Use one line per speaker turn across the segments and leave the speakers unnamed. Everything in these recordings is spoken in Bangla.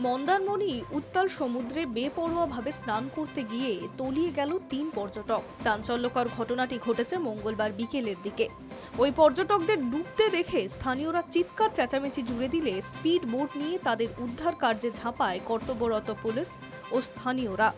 মন্দারমণি উত্তাল সমুদ্রে বেপরোয়াভাবে স্নান করতে গিয়ে তলিয়ে গেল ৩ পর্যটক। চাঞ্চল্যকর ঘটনাটি ঘটেছে মঙ্গলবার বিকেলের দিকে। ওই পর্যটকদের ডুবতে দেখে স্থানীয়রা চিৎকার চেঁচামেচি জুড়ে দিলে স্পিড বোট নিয়ে তাদের উদ্ধার কার্যে ঝাঁপায় কর্তব্যরত পুলিশ ও স্থানীয়রা।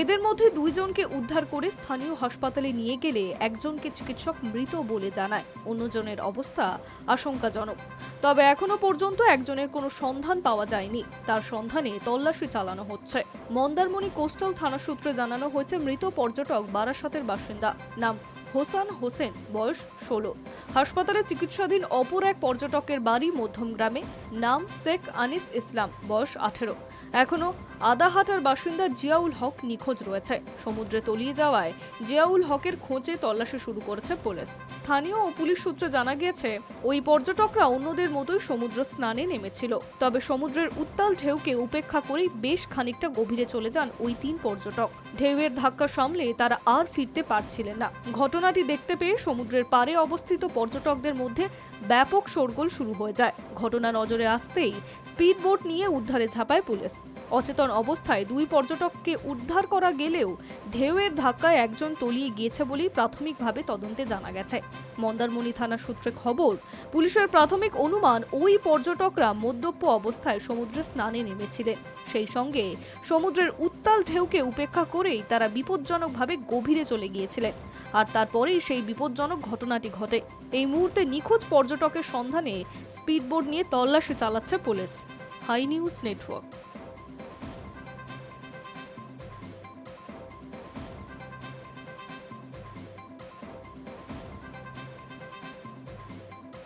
এদের মধ্যে ২ জনকে উদ্ধার করে স্থানীয় হাসপাতালে নিয়ে গেলে একজনকে চিকিৎসক মৃত বলে জানায়, অন্যজনের অবস্থা আশঙ্কাজনক। তবে এখনো পর্যন্ত একজনের কোনো সন্ধান পাওয়া যায়নি, তার সন্ধানে তল্লাশি চালানো হচ্ছে। মন্দারমণি কোস্টাল থানা সূত্রে জানানো হয়েছে, মৃত পর্যটক বারাসাতের বাসিন্দা, নাম হোসান হোসেন, বয়স ১৬। হাসপাতালে চিকিৎসাধীন অপর এক পর্যটকের বাড়ি মধ্যমগ্রামে, নাম শেখ আনিস ইসলাম, বয়স ১৮। এখনো আদাহাটার বাসিন্দা জিয়াউল হক নিখোঁজ রয়েছে। সমুদ্রে তলিয়ে যাওয়ায় জিয়াউল হকের খোঁজে তল্লাশি শুরু করেছে পুলিশ। স্থানীয় ও পুলিশ সূত্রে জানা গিয়েছে, ওই পর্যটকরা অন্যদের মতোই সমুদ্র স্নানে নেমেছিল। তবে সমুদ্রের উত্তাল ঢেউকে উপেক্ষা করেই বেশ খানিকটা গভীরে চলে যান ওই ৩ পর্যটক। ঢেউয়ের ধাক্কা সামলে তারা আর ফিরতে পারছিলেন না। ঘটনাটি দেখতে পেয়ে সমুদ্রের পাড়ে অবস্থিত পর্যটকদের মধ্যে ব্যাপক শোরগোল শুরু হয়ে যায়। ঘটনা নজরে আসতেই স্পিড বোট নিয়ে উদ্ধারে ঝাঁপায় পুলিশ। অচেতন অবস্থায় ২ পর্যটককে উদ্ধার করা গেলেও ঢেউয়ের ধাক্কায় একজন তলিয়ে গিয়েছে বলেই প্রাথমিকভাবে তদন্তে জানা গেছে। মন্দারমণি থানা সূত্রে খবর, পুলিশের প্রাথমিক অনুমান ওই পর্যটকরা মদ্যপ অবস্থায় সমুদ্রে স্নানে নেমেছিলেন। সেই সঙ্গে সমুদ্রের উত্তাল ঢেউকে উপেক্ষা করেই তারা বিপজ্জনকভাবে গভীরে চলে গিয়েছিলেন। আর তারপরেই সেই বিপজ্জনক ঘটনাটি ঘটে। এই মুহূর্তে নিখোঁজ পর্যটকের সন্ধানে স্পিডবোট নিয়ে তল্লাশি চালাচ্ছে পুলিশ। High news network.